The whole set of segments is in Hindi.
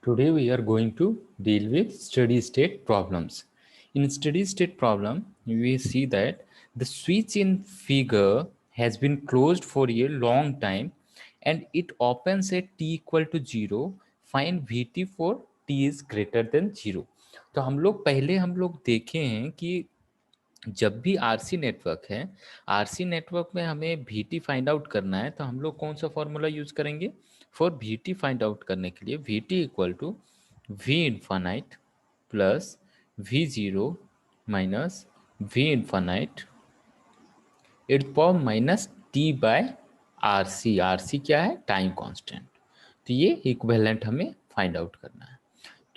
Today we are going to deal with steady state problems. In steady state problem, we see that the switch in figure has been closed for a long time and it opens at t equal to 0. Find Vt for t is greater than 0. तो हम लोग देखे हैं कि जब भी आरसी नेटवर्क है, आरसी नेटवर्क में हमें वीटी फाइंड आउट करना है, तो हम लोग कौन सा फॉर्मूला यूज करेंगे फॉर वीटी फाइंड आउट करने के लिए? VT equal to V infinite plus V zero minus V infinite it power minus T by R C. R C क्या है? Time constant. तो ये इक्विवेलेंट हमें फाइंड आउट करना है।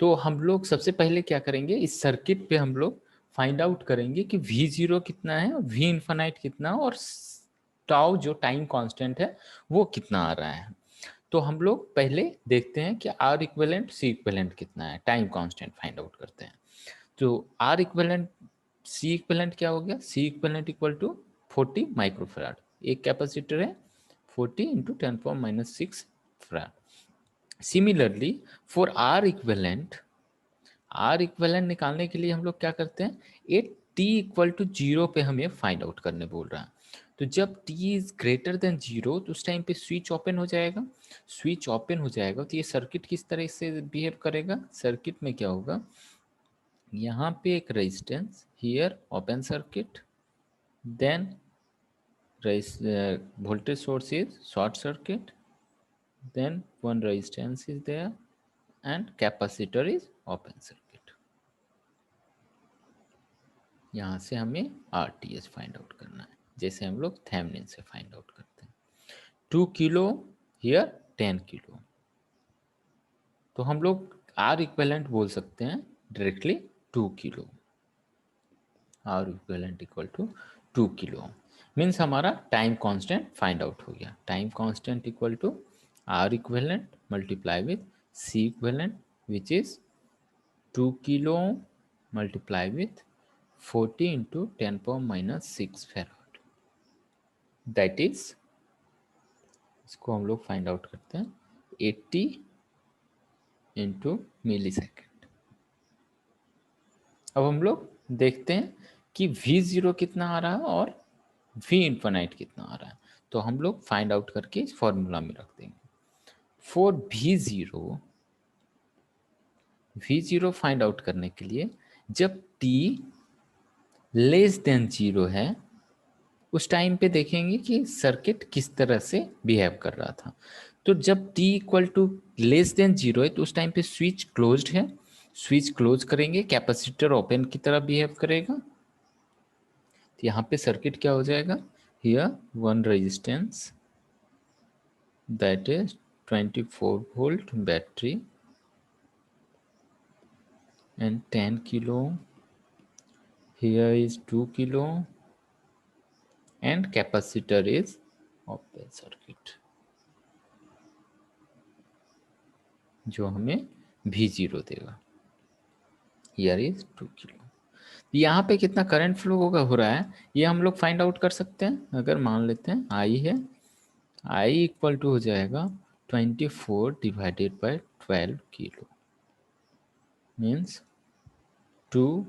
तो हम लोग सबसे पहले क्या करेंगे, इस सर्किट पे हम लोग फाइंड आउट करेंगे कि वी जीरो कितना है, वी इन्फानाइट कितना और टाउ जो टाइम कांस्टेंट है वो कितना आ रहा है। तो हम लोग पहले देखते हैं कि आर इक्विवेलेंट सी इक्विवेलेंट कितना है, टाइम कांस्टेंट फाइंड आउट करते हैं। तो आर इक्विवेलेंट सी इक्विवेलेंट क्या हो गया? C equivalent equal to 40 microfarad. एक कैपेसिटर है 40 into 10⁻⁶ farad. Similarly for R equivalent निकालने के लिए हम लोग क्या करते हैं, एक टी इक्वल टू 0 पे हमें फाइंड आउट करने बोल रहा है। तो जब टी इज ग्रेटर देन 0 तो उस टाइम पे स्विच ओपन हो जाएगा। स्विच ओपन हो जाएगा तो ये सर्किट किस तरह से बिहेव करेगा? सर्किट में क्या होगा, यहाँ पे एक resistance, here open circuit, then voltage source is short circuit, then one resistance is there and capacitor is open circuit. यहाँ से हमें आरटीएस फाइंड आउट करना है, जैसे हम लोग थेवेनिन से फाइंड आउट करते हैं। 2 किलो हियर 10 किलो, तो हम लोग आर इक्विवेलेंट बोल सकते हैं directly 2 kilo. R equivalent equal to 2 kilo means हमारा टाइम कांस्टेंट फाइंड आउट हो गया। Time constant equal to R equivalent multiply with C equivalent which is 2 kilo multiply with 40 into 10⁻⁶ farad. That is, इसको हम लोग फाइंड आउट करते हैं 80 इंटू मिली सेकेंड। अब हम लोग देखते हैं कि वी जीरो कितना आ रहा है और वी इन्फिनाइट कितना आ रहा है। तो हम लोग फाइंड आउट करके इस फॉर्मूला में रख देंगे। For we zero find out करने के लिए जब टी लेस देन जीरो है उस टाइम पे देखेंगे कि सर्किट किस तरह से बिहेव कर रहा था। तो जब T equal to less than zero है तो उस टाइम पे स्विच क्लोज्ड है। स्विच क्लोज करेंगे, कैपेसिटर ओपन की तरह बिहेव करेगा। तो यहाँ पे सर्किट क्या हो जाएगा, here one resistance that is 24 volt battery and 10 kilo, here is 2 kilo and capacitor is open circuit जो हमें V0 देगा। here is 2 kilo. यहाँ पे कितना करंट फ्लो होगा हो रहा है ये हम लोग फाइंड आउट कर सकते हैं। अगर मान लेते हैं I है, I इक्वल टू हो जाएगा 24 divided by 12 kilo means 2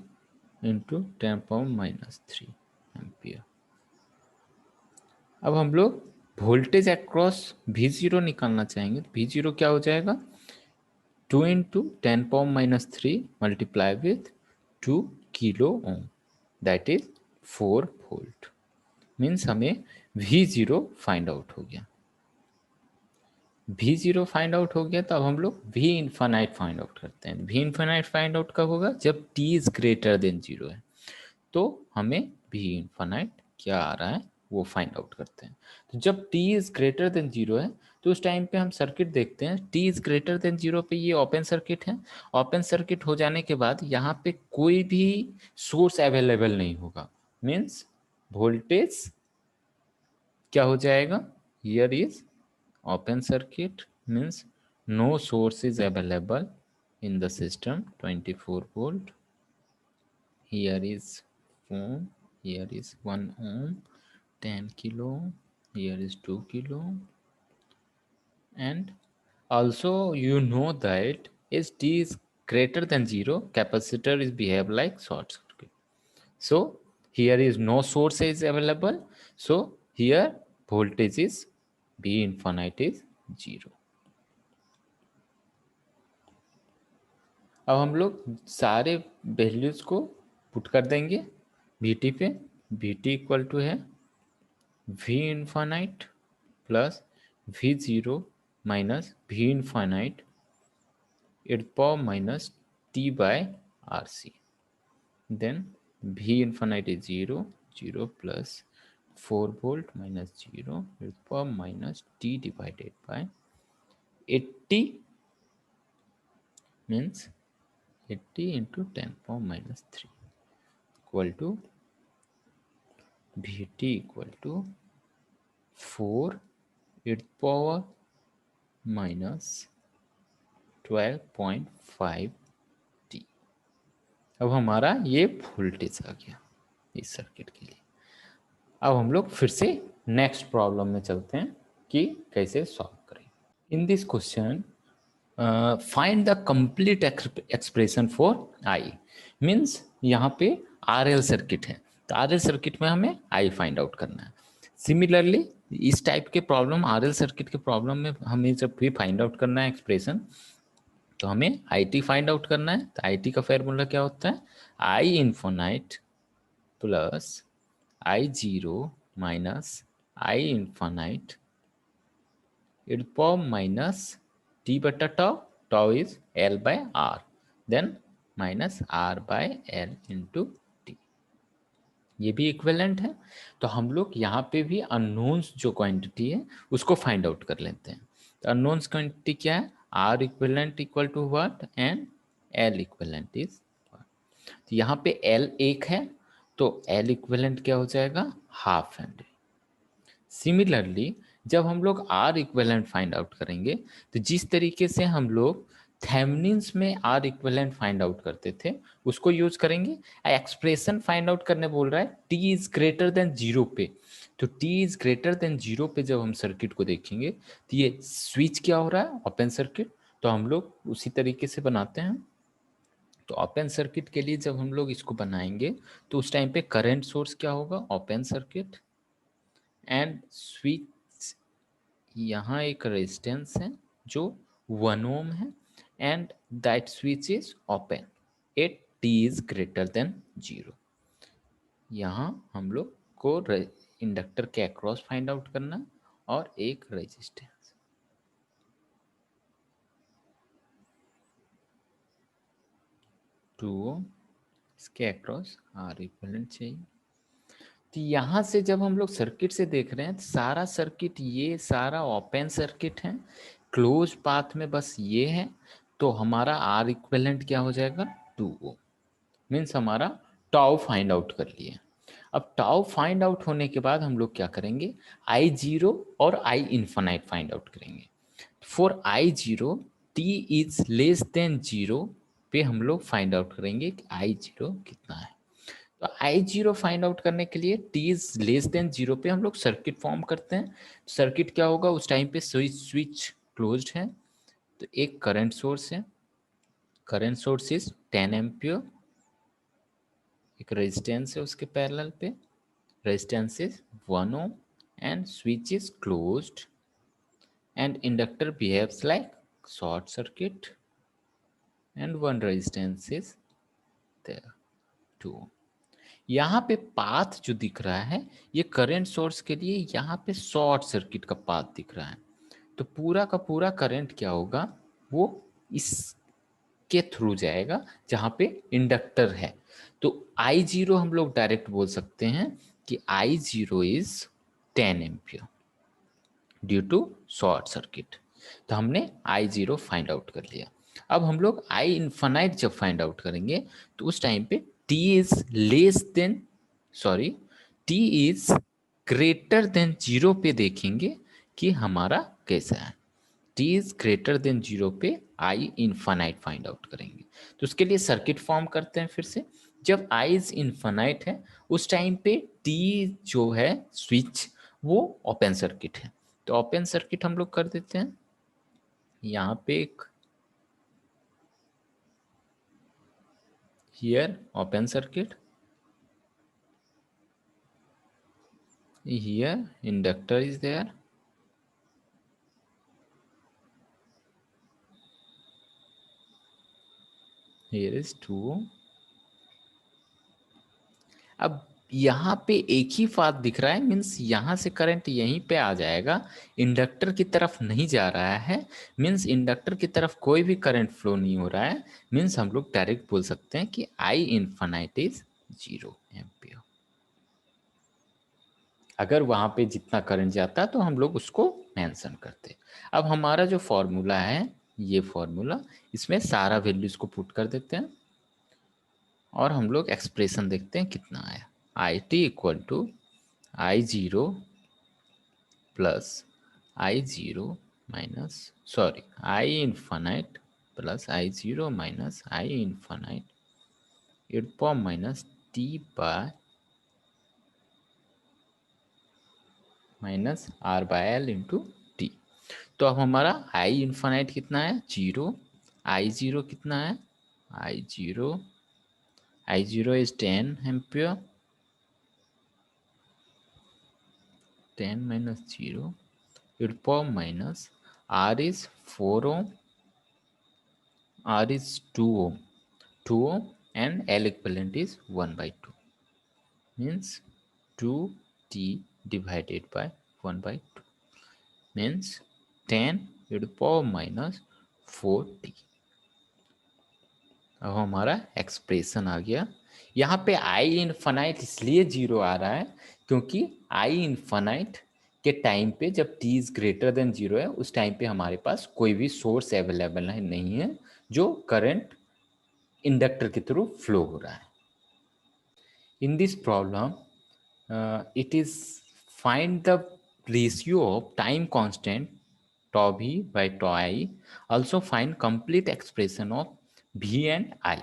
into 10⁻³ ampere. अब हम लोग वोल्टेज अक्रॉस V0 निकालना चाहेंगे। तो V0 क्या हो जाएगा, 2 into 10⁻³ multiply with 2 kilo ohm that is 4 volt. Means हमें V0 फाइंड आउट हो गया। V0 फाइंड आउट हो गया तो अब हम लोग V इन्फानाइट फाइंड आउट करते हैं। V इन्फानाइट फाइंड आउट कब होगा, जब t इज ग्रेटर देन 0 है। तो हमें V इन्फानाइट क्या आ रहा है वो फाइंड आउट करते हैं। तो जब t इज ग्रेटर देन 0 है तो उस टाइम पे हम सर्किट देखते हैं। t इज ग्रेटर देन 0 पे ये ओपन सर्किट है। ओपन सर्किट हो जाने के बाद यहाँ पे कोई भी सोर्स अवेलेबल नहीं होगा। मीन्स वोल्टेज क्या हो जाएगा, here is open circuit means no source is available in the system, 24 volt. Here is ohm, here is 1 ohm, 10 kilo, here is 2 kilo. And also you know that is t is greater than 0, capacitor is behave like short circuit. So here is no source is available, so here voltage is V infinite is 0. अब हम लोग सारे वैल्यूज को पुट कर देंगे Vt पे. Vt इक्वल टू है V infinite plus V0 minus V infinite its power minus t by RC. Then V infinite is 0, 0 plus 4 volt minus 0 its power minus t divided by 80 means 80 into 10 power minus 3 equal to Vt equal to 4 its power minus 12.5 t. अब हमारा ये वोल्टेज आ गया इस सर्किट के लिए. अब हम लोग फिर से नेक्स्ट प्रॉब्लम में चलते हैं कि कैसे सॉल्व करें. In this question find the complete expression for I. Means यहाँ पे आरएल सर्किट है, तो आरएल सर्किट में हमें आई फाइंड आउट करना है. सिमिलरली इस टाइप के प्रॉब्लम आरएल सर्किट के प्रॉब्लम में हमें जब भी फाइंड आउट करना है एक्सप्रेशन, तो हमें आई टी फाइंड आउट करना है. तो आई टी का फॉर्मूला क्या होता है? आई infinite plus I zero minus I infinite its power minus t बटा tau. Tau is L by R, then minus R by L into t. ये भी इक्विवेलेंट है. तो हम लोग यहाँ पे भी अननोन्स जो क्वांटिटी है उसको फाइंड आउट कर लेते हैं. तो अननोन्स क्वांटिटी क्या है? R equivalent equal to what and L equivalent is. तो यहाँ पे L 1 है, तो L इक्विवेलेंट क्या हो जाएगा? Half henry. सिमिलरली जब हम लोग आर इक्विवेलेंट फाइंड आउट करेंगे, तो जिस तरीके से हम लोग थेवेनिन्स में आर इक्विवेलेंट फाइंड आउट करते थे उसको यूज करेंगे. एक्सप्रेशन फाइंड आउट करने बोल रहा है टी इज ग्रेटर देन 0 पे. तो टी इज ग्रेटर देन 0 पे जब हम सर्किट को देखेंगे तो ये स्विच क्या हो रहा है? Open circuit. तो हम लोग उसी तरीके से बनाते हैं. तो ओपन सर्किट के लिए जब हम लोग इसको बनाएंगे तो उस टाइम पे करंट सोर्स क्या होगा? Open circuit and switch. यहाँ एक रेजिस्टेंस है जो 1 ओम है and that switch is open at T is greater than 0. यहाँ हम लोग को इंडक्टर के अक्रॉस फाइंड आउट करना और एक रेजिस्टेंस. टू इसके अक्रॉस आर इक्विवेलेंट चाहिए. तो यहाँ से जब हम लोग सर्किट से देख रहे हैं तो सारा सर्किट ये सारा ओपन सर्किट है, क्लोज पाथ में बस ये है. तो हमारा आर इक्विवेलेंट क्या हो जाएगा? 2 ओम. मीन्स हमारा टाउ फाइंड आउट कर लिए. अब टाउ फाइंड आउट होने के बाद हम लोग क्या करेंगे? आई जीरो और आई इन्फिनिट फाइंड आउट करेंगे. For I zero T is less than 0 पे हम लोग फाइंड आउट करेंगे कि आई जीरो कितना है. तो आई जीरो फाइंड आउट करने के लिए टी इज लेस देन 0 पे हम लोग सर्किट फॉर्म करते हैं. सर्किट क्या होगा? उस टाइम पे स्विच क्लोज्ड है, तो एक करंट सोर्स है. Current source is 10 ampere. एक रेजिस्टेंस है उसके पैरेलल पे. Resistance is 1 ohm and switch is closed and inductor behaves like short circuit and one resistance is there 2 ohm. यहाँ पे पाथ जो दिख रहा है ये करंट सोर्स के लिए यहाँ पे शॉर्ट सर्किट का पाथ दिख रहा है. तो पूरा का पूरा करंट क्या होगा? वो इसके थ्रू जाएगा जहाँ पे इंडक्टर है. तो आई जीरो हम लोग डायरेक्ट बोल सकते हैं कि I zero is 10 ampere due to short circuit. तो हमने आई जीरो फाइंड आउट कर लिया. अब हम लोग आई इन्फिनिट जब फाइंड आउट करेंगे तो उस टाइम पे t is less than t is greater than 0 पे देखेंगे कि हमारा कैसा है. t इज ग्रेटर देन 0 पे आई इन्फिनिट फाइंड आउट करेंगे. तो उसके लिए सर्किट फॉर्म करते हैं फिर से. जब आई इज इन्फिनिट है उस टाइम पे t जो है स्विच वो ओपन सर्किट है. तो ओपन सर्किट हम लोग कर देते हैं. यहाँ पे एक here open circuit, here inductor is there, here is 2 ohm. अब यहाँ पे एक ही बात दिख रहा है, मीन्स यहाँ से करंट यहीं पे आ जाएगा, इंडक्टर की तरफ नहीं जा रहा है, मीन्स इंडक्टर की तरफ कोई भी करंट फ्लो नहीं हो रहा है, मीन्स हम लोग डायरेक्ट बोल सकते हैं कि आई इन्फिनिट इज 0 एम्पियर। अगर वहाँ पे जितना करंट जाता तो हम लोग उसको मेंशन करते। अब हमारा जो फॉर्मूला है, ये फॉर्मूला, इसमें सारा वैल्यूज को पुट कर देते हैं और हम लोग एक्सप्रेशन देखते हैं कितना आया। I T equal to I zero plus I zero minus sorry I infinite plus I zero minus I infinite at power minus T by minus R by L into T. तो अब हमारा आई इन्फिनिट कितना है 0, आई जीरो कितना है आई zero is 10 ampere, 10 minus 0 it power minus R is 4 ohm, R is 2 ohm, 2 ohm and L equivalent is 1 by 2 means 2T divided by 1 by 2 means 10 to the power minus 4T। अब हमारा एक्सप्रेशन आ गया। यहाँ पे आई इनफाइनाइट इसलिए 0 आ रहा है क्योंकि आई इनफाइनाइट के टाइम पे जब t इज ग्रेटर देन 0 है, उस टाइम पे हमारे पास कोई भी सोर्स अवेलेबल नहीं है जो करंट इंडक्टर के थ्रू फ्लो हो रहा है। In this problem it is find the ratio of time constant tau v by tau I, also find complete expression of v and I।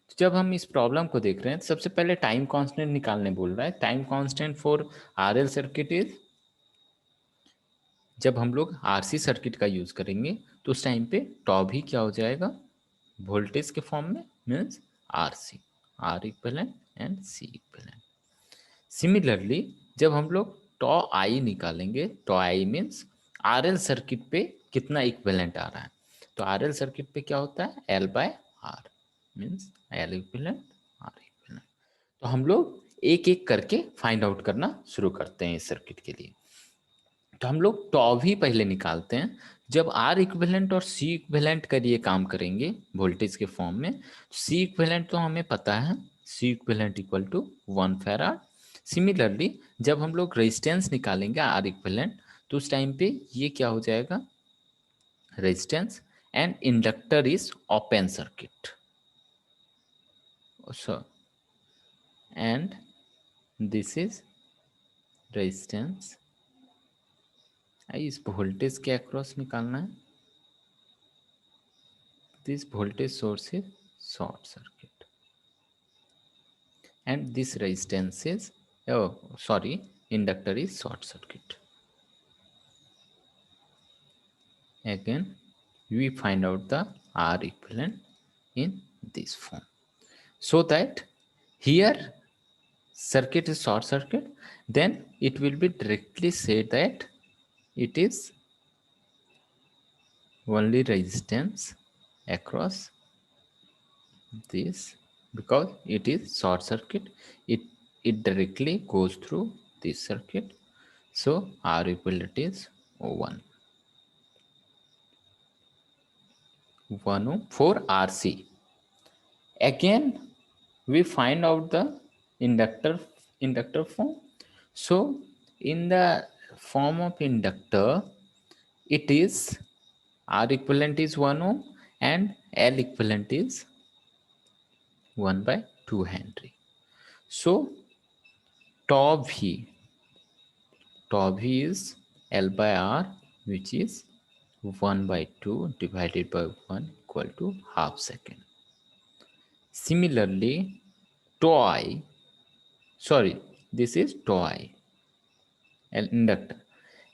तो जब हम इस प्रॉब्लम को देख रहे हैं, सबसे पहले टाइम कांस्टेंट निकालने बोल रहा है। Time constant for RL circuit is, जब हम लोग आरसी सर्किट का यूज करेंगे तो उस टाइम पे टॉ भी क्या हो जाएगा वोल्टेज के फॉर्म में, means RC, R equivalent and C equivalent. Similarly जब हम लोग टॉ आई निकालेंगे, tau I means RL circuit पे कितना इक्विवेलेंट आ रहा है, तो आरएल सर्किट पे क्या होता है L by R means L equivalent R equivalent. तो हम लोग एक एक करके फाइंड आउट करना शुरू करते हैं इस सर्किट के लिए। तो हम लोग टॉ भी पहले निकालते हैं। जब आर इक्विवेलेंट और सी इक्विवेलेंट का ये काम करेंगे वोल्टेज के फॉर्म में, सी इक्विवेलेंट तो हमें पता है, C equivalent equal to 1 farad. Similarly जब हम लोग रेजिस्टेंस निकालेंगे आर इक्विवेलेंट, तो उस टाइम पे ये क्या हो जाएगा resistance, and inductor is open circuit, so and this is resistance. इस वोल्टेज के अक्रॉस निकालना है, this voltage source is short circuit and this resistance is inductor is short circuit. Again we find out the R equivalent in this form, so that here circuit is short circuit, then it will be directly said that it is only resistance across this, because it is short circuit, it directly goes through this circuit, so R equivalent is 1 ohm for RC. Again we find out the inductor form. So in the form of inductor, it is R equivalent is 1 ohm and L equivalent is 1 by 2 Henry. So tau v is L by R, which is 1 by 2 divided by 1 equal to half second. Similarly this is tau I, inductor,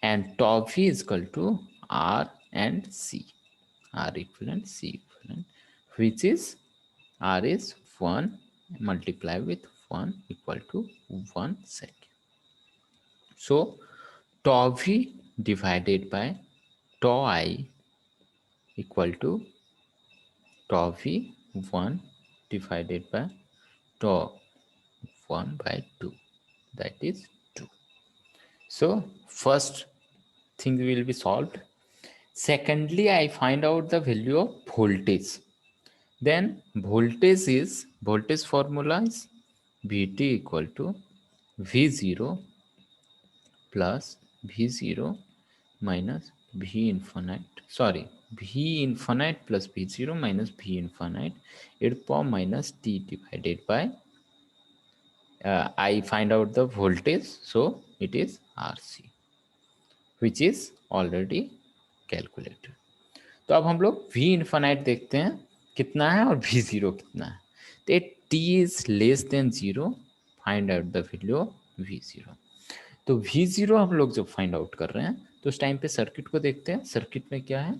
and tau v is equal to R and C, R equivalent, C equivalent, which is R is 1 multiply with 1 equal to 1 second. So tau v divided by tau I equal to tau v 1 divided by tau 1 by 2, that is 2. So first thing will be solved. Secondly, I find out the value of voltage. Then voltage formula is Vt equal to V0 plus V0 minus V infinite. Sorry, V infinite plus V0 minus V infinite, e to the power minus T divided by I find out the voltage, so it is RC, which is already calculated. तो अब हम लोग V infinite देखते हैं कितना है और V0 कितना है. तो T is less than 0, find out the value of V0. तो V0 हम लोग जब फाइंड आउट कर रहे हैं तो उस टाइम पे सर्किट को देखते हैं. सर्किट में क्या है,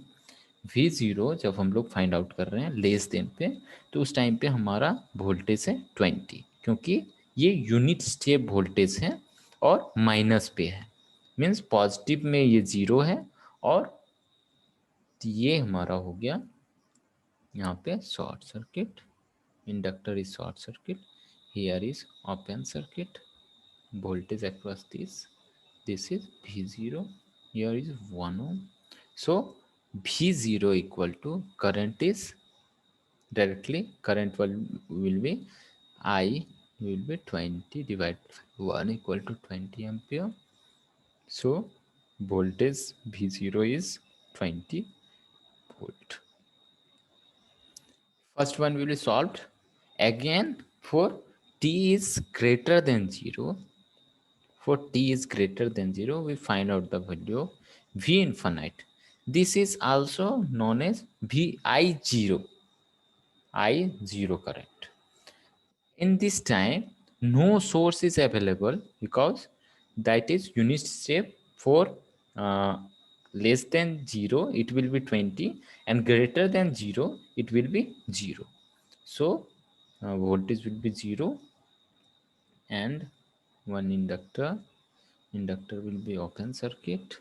V0 जब हम लोग फाइंड आउट कर रहे हैं लेस देन पे, तो उस टाइम पे हमारा वोल्टेज है 20, क्योंकि ये यूनिट स्टेप वोल्टेज है और माइनस पे है, मीन्स पॉजिटिव में ये 0 है और ये हमारा हो गया यहाँ पे short circuit. Inductor is short circuit, here is open circuit. voltage across this is V0, here is 1 ohm. So V0 equal to current is directly current will be I will be 20 divided by 1 equal to 20 ampere. So voltage V0 is 20 volt. First one will be solved. Again, for t is greater than 0, for t is greater than 0, we find out the value of V infinite. This is also known as I0, I0 current. In this time, no source is available because that is unit step. For less than 0, it will be 20, and greater than 0, it will be 0. So voltage will be 0, and one inductor will be open circuit,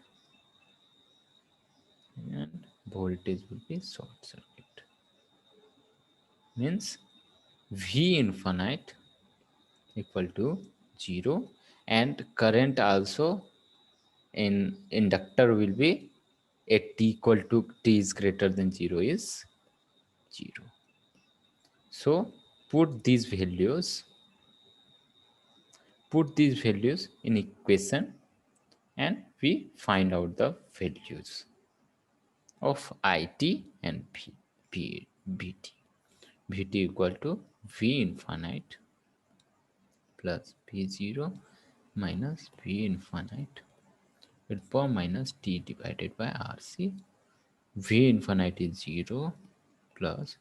and voltage will be short circuit. Means V infinite equal to 0, and current also in inductor will be at t equal to t is greater than 0 is 0. So put these values in equation, and we find out the values of IT and Vt. Vt equal to V infinite plus V0 minus V infinite with power minus T divided by RC. V infinite is 0 plus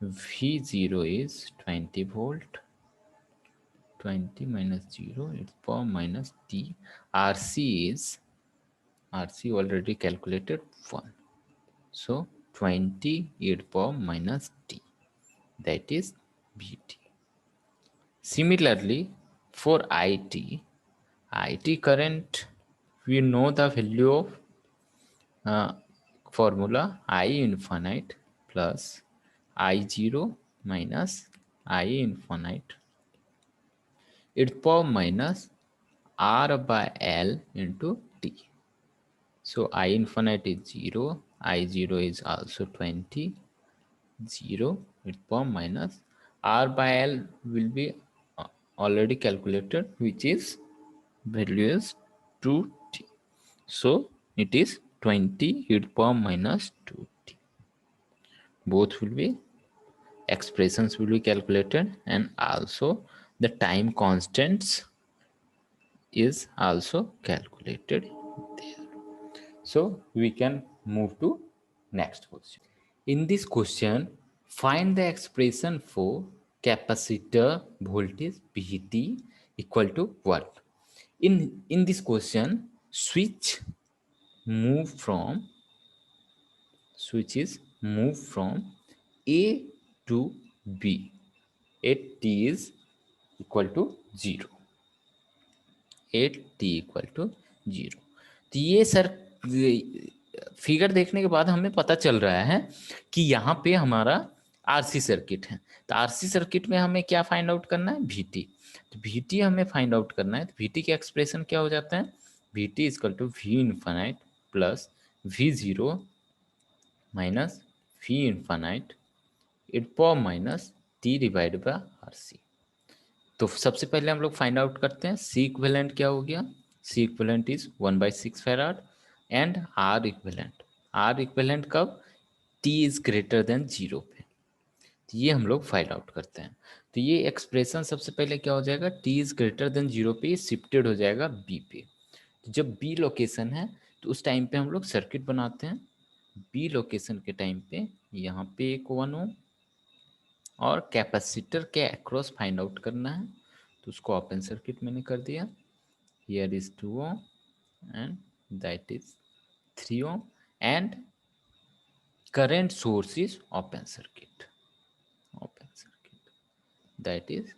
V0 is 20 volt. 20 minus 0, its power minus T. RC already calculated 1. So 20 e to the power minus T, that is Vt. Similarly, for IT current, we know the value of formula I infinite plus I0 minus I infinite e to the power minus R by L into T. So I infinite is 0, I0 is also 20, 0 e to the power minus R by L will be already calculated, which is value is 2t. So it is 20 e to the power minus 2t. Both will be expressions will be calculated, and also the time constants is also calculated there. So we can move to next question. In this question, find the expression for capacitor voltage Vt equal to what? In this question, switches move from A to B. At T is equal to 0, at T equal to 0। तो ये सर फिगर देखने के बाद हमें पता चल रहा है कि यहाँ पे हमारा आरसी सर्किट है। तो आरसी सर्किट में हमें क्या फाइंड आउट करना है, वीटी। तो वीटी हमें फाइंड आउट करना है। तो वीटी का एक्सप्रेशन क्या हो जाता है, VT equal to V infinite plus V zero minus V infinite at power minus T divide by R C. तो सबसे पहले हम लोग फाइंड आउट करते हैं सी इक्विवेलेंट क्या हो गया, C equivalent is 1/6 farad and R equivalent, R equivalent कब, टी इज ग्रेटर देन 0 पे। तो ये हम लोग फाइंड आउट करते हैं। तो ये एक्सप्रेशन सबसे पहले क्या हो जाएगा, टी इज ग्रेटर देन 0 पे शिफ्टेड हो जाएगा बी पे। तो जब बी लोकेशन है तो उस टाइम पे हम लोग सर्किट बनाते हैं। बी लोकेशन के टाइम पे यहाँ पे एक 1 ओम और कैपेसिटर के अक्रॉस फाइंड आउट करना है। तो उसको ओपन सर्किट मैंने कर दिया। Here is 2 ohm and that is 3 ohm and current source is open circuit, open circuit, that is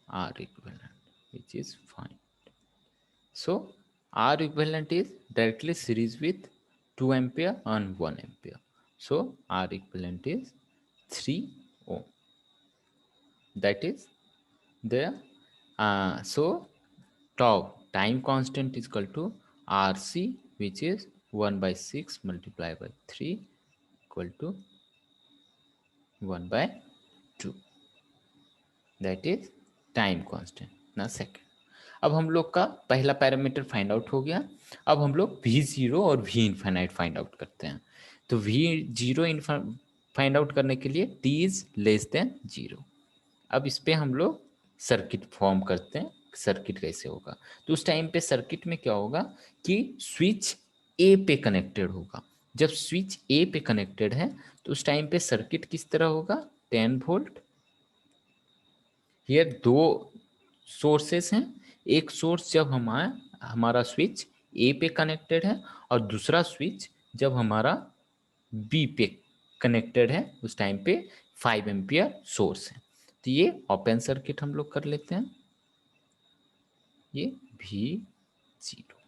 R equivalent, which is fine. So R equivalent is directly series with 2 ampere and 1 ampere. So R equivalent is 3 ohm. That is there. So tau time constant is equal to RC, which is 1/6 multiplied by 3 equal to 1/2, that is time constant ना सेकेंड। अब हम लोग का पहला पैरामीटर फाइंड आउट हो गया। अब हम लोग वी जीरो और वी इन्फाइनाइट फाइंड आउट करते हैं। तो वी जीरो फाइंड आउट करने के लिए टी इज लेस देन 0। अब इस पे हम लोग सर्किट फॉर्म करते हैं, सर्किट कैसे होगा। तो उस टाइम पे सर्किट में क्या होगा कि स्विच ए पे कनेक्टेड होगा। जब स्विच ए पे कनेक्टेड है तो उस टाइम पे सर्किट किस तरह होगा, 10 वोल्ट। हियर दो सोर्सेस हैं, एक सोर्स जब हमारा स्विच ए पे कनेक्टेड है और दूसरा स्विच जब हमारा बी पे कनेक्टेड है उस टाइम पे 5 एम्पियर सोर्स है। तो ये ओपन सर्किट हम लोग कर लेते हैं, ये वी जीरो।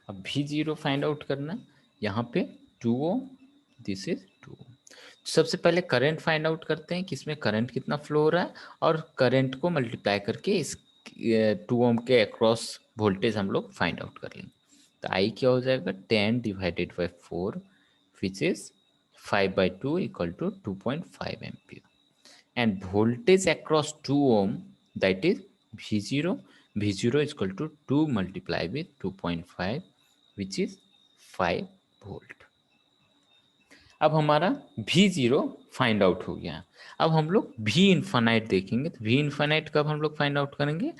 अब वी जीरो फाइंड आउट करना है, यहाँ पे 2 ओम, दिस इज 2 ओम। सबसे पहले करंट फाइंड आउट करते हैं कि इसमें करंट कितना फ्लो हो रहा है और करंट को मल्टीप्लाई करके इस 2 ओम के अक्रॉस वोल्टेज हम लोग फाइंड आउट कर लेंगे। तो आई क्या हो जाएगा, 10 divided by 4 which is 5/2 equal to 2.5 ampere and voltage across 2 ohm, that is V0, V0 is equal to 2 multiplied with 2.5 which is 5 volt। अब हमारा V0 फाइंड आउट हो गया। अब हम लोग V इन्फानाइट देखेंगे। तो V इन्फानाइट कब हम लोग फाइंड आउट करेंगे,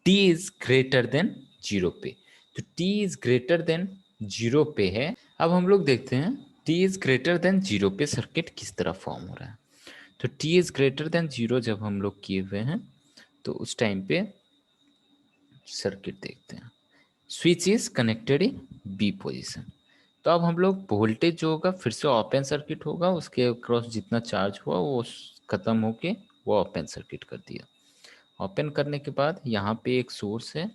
T इज ग्रेटर देन 0 पे। तो T इज ग्रेटर देन 0 पे है। अब हम लोग देखते हैं T इज ग्रेटर देन 0 पे सर्किट किस तरह फॉर्म हो रहा है। तो T इज ग्रेटर देन 0 जब हम लोग किए हुए हैं तो उस टाइम पे सर्किट देखते हैं, switch is connected in B position. तो अब हम लोग वोल्टेज जो होगा फिर से ओपन सर्किट होगा, उसके क्रॉस जितना चार्ज हुआ वो खत्म होके वो ओपन सर्किट कर दिया। ओपन करने के बाद यहाँ पे एक सोर्स है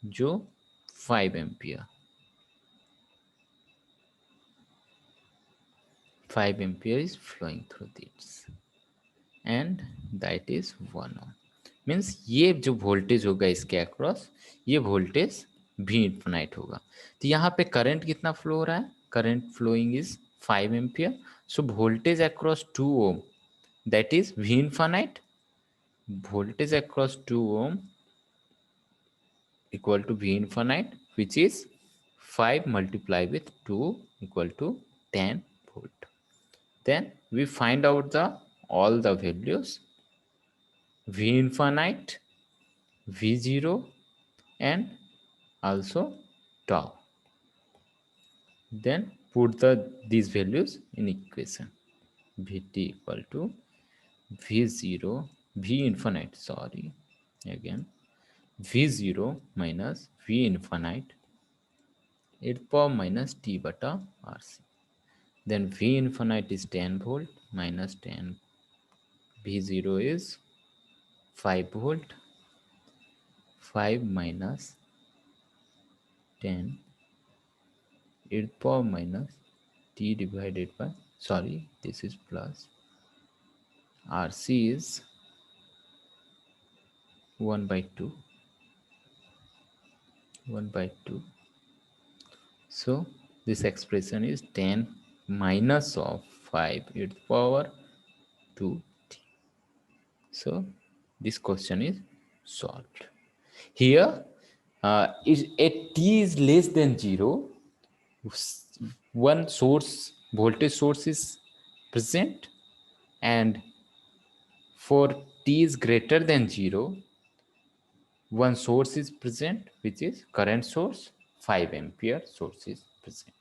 जो 5 ampere 5 ampere is flowing through this and that is 1 ohm. मीन्स ये जो वोल्टेज होगा इसके अक्रॉस ये वोल्टेज भी इन्फिनाइट होगा। तो यहाँ पे करंट कितना फ्लो हो रहा है, current flowing is 5 ampere. So voltage across 2 ohm that is V infinite, voltage across 2 ohm equal to V infinite which is 5 multiplied with 2 equal to 10 volt. Then we find out the all the values V infinite, V0 and also tau. Then put these values in equation. Vt equal to V0, V infinite, sorry, again V0 minus V infinite 8 power minus T bata RC. Then V infinite is 10 volt minus 10, V0 is 5 volt, 5 minus 10 e to the power minus t divided by, sorry, this is plus, RC is 1 by 2, 1 by 2. So this expression is 10 minus of 5 e to the power 2t. So this question is solved. Here, is at t is less than 0, one source, voltage source is present, and for t is greater than 0, one source is present, which is current source, 5 ampere source is present.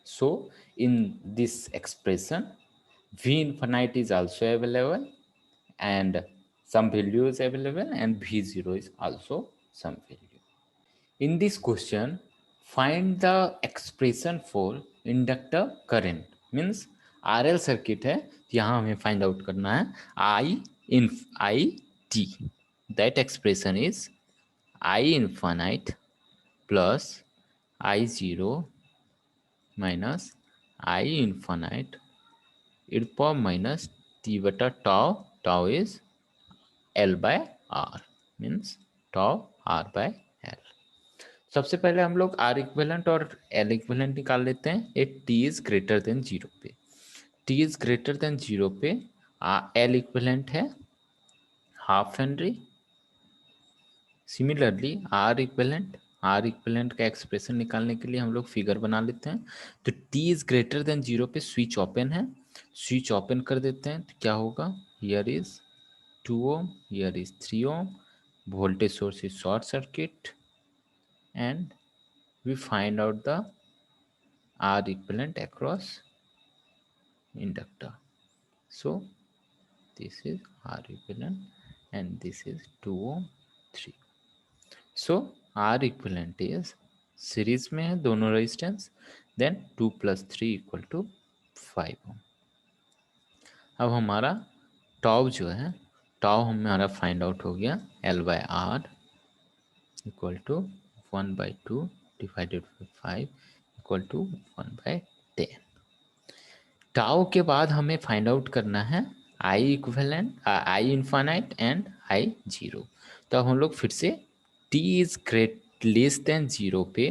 So in this expression, V infinite is also available, and some value is available, and V0 is also some value. In this question, find the expression for inductor current. Means RL circuit है, यहाँ हमें फाइंड आउट करना है I t. That expression is I infinite plus I0 minus I infinite e to the power minus t beta tau. Tau is L by R, means tau R by L. सबसे पहले हम लोग R इक्विवेलेंट और L इक्विवेलेंट निकाल लेते हैं at t is greater than 0 पे. t इज ग्रेटर देन 0 पे L इक्विवेलेंट है half henry. Similarly R equivalent का एक्सप्रेशन निकालने के लिए हम लोग फिगर बना लेते हैं. तो t इज ग्रेटर देन 0 पे स्विच ओपन है, स्विच ओपन कर देते हैं. तो क्या होगा, here is 2 ohm, here is 3 ohm, voltage source is short circuit, and we find out the R equivalent across inductor. So this is R equivalent and this is 2 ohm, 3. So R equivalent is series में है दोनों रेजिस्टेंस, देन 2 + 3 = 5 ohm. अब हमारा टॉप जो है, टॉप हमारा फाइंड आउट हो गया L/R equal to 1/2 divided by 5 equal to 1/10. Tau के बाद हमें फाइंड आउट करना है I equivalent, I infinite and I zero. तो अब हम लोग फिर से T is great less than 0 पे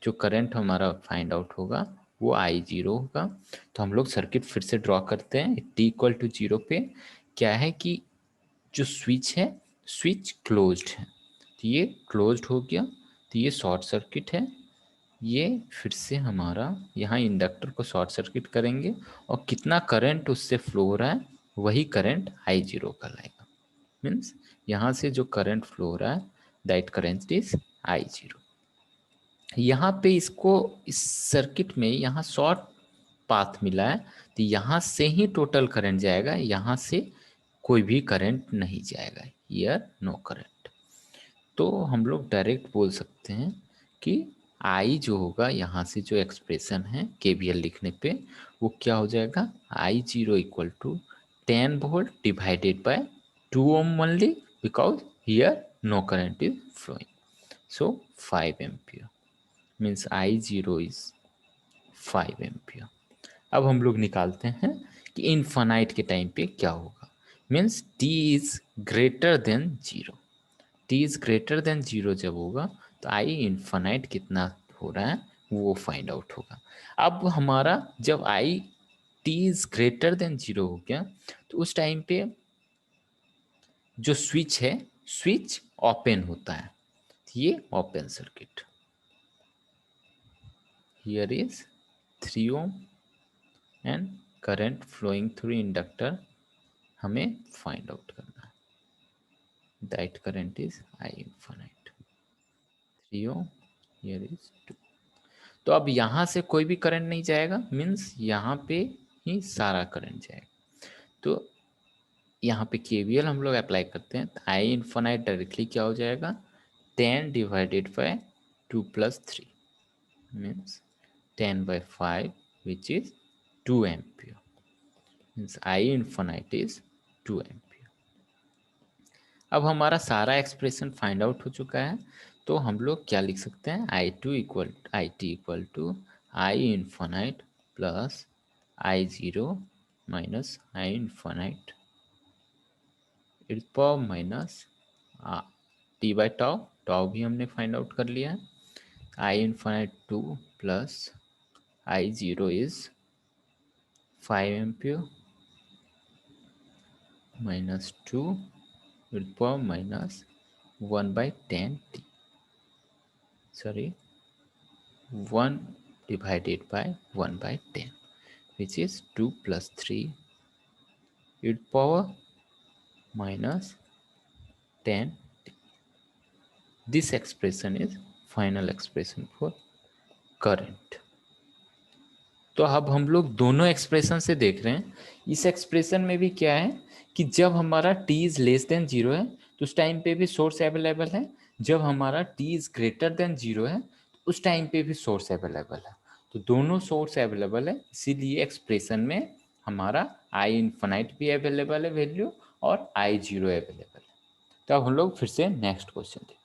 जो करंट हमारा फाइंड आउट होगा वो आई जीरो होगा. तो हम लोग सर्किट फिर से ड्रॉ करते हैं. टी इक्वल टू 0 पे क्या है कि जो स्विच है, स्विच क्लोज्ड है, तो ये क्लोज्ड हो गया, तो ये शॉर्ट सर्किट है. ये फिर से हमारा यहाँ इंडक्टर को शॉर्ट सर्किट करेंगे और कितना करंट उससे फ्लो हो रहा है वही करंट आई जीरो कहलाएगा. मीन्स यहाँ से जो करंट फ्लो हो रहा है that current is I zero. यहाँ पे इसको इस सर्किट में यहाँ शॉर्ट पाथ मिला है, तो यहाँ से ही टोटल करंट जाएगा, यहाँ से कोई भी करंट नहीं जाएगा, हियर नो करंट. तो हम लोग डायरेक्ट बोल सकते हैं कि आई जो होगा यहाँ से जो एक्सप्रेशन है केवीएल लिखने पे वो क्या हो जाएगा, I zero equal to 10 volt divided by 2 ohm only because here no current is flowing. So 5 ampere means I zero is 5 ampere. अब हम लोग निकालते हैं कि इनफाइनाइट के टाइम पे क्या होगा. Means T is greater than 0. T is greater than 0 जब होगा तो आई इन्फाइनाइट कितना हो रहा है वो फाइंड आउट होगा. अब हमारा जब I T is greater than 0 हो गया तो उस टाइम पे जो स्विच है, स्विच ओपन होता है, ये open circuit. Here is 3 ohm and current flowing through inductor हमें फाइंड आउट करना है. That current is I infinite 3 ohm, here is 2. तो अब यहाँ से कोई भी करंट नहीं जाएगा, मीन्स यहाँ पे ही सारा करंट जाएगा. तो यहाँ पे केवीएल हम लोग अप्लाई करते हैं. आई इन्फाइनाइट डायरेक्टली क्या हो जाएगा, 10 divided by 2 + 3 means 10/5 which is 2 ampere. Means I infinite is 2 ampere. अब हमारा सारा एक्सप्रेशन फाइंड आउट हो चुका है, तो हम लोग क्या लिख सकते हैं, I2 = I infinite plus I0 minus I infinite e power minus T by tau, tau भी हमने फाइंड आउट कर लिया है, I infinite 2 plus I0 is 5 ampere minus 2 e power minus 1/10 t, sorry 1 divided by 1/10, which is 2 plus 3 e power minus 10. This expression is final expression for current. तो अब हम लोग दोनों एक्सप्रेशन से देख रहे हैं, इस एक्सप्रेशन में भी क्या है कि जब हमारा t इज लेस देन 0 है तो उस टाइम पे भी सोर्स अवेलेबल है, जब हमारा t इज ग्रेटर देन 0 है तो उस टाइम पे भी सोर्स अवेलेबल है। तो दोनों सोर्स अवेलेबल है, इसीलिए एक्सप्रेशन में हमारा आई इन्फिनाइट भी अवेलेबल है वैल्यू और I0 अवेलेबल है। तो अब हम लोग फिर से नेक्स्ट क्वेश्चन देखते हैं।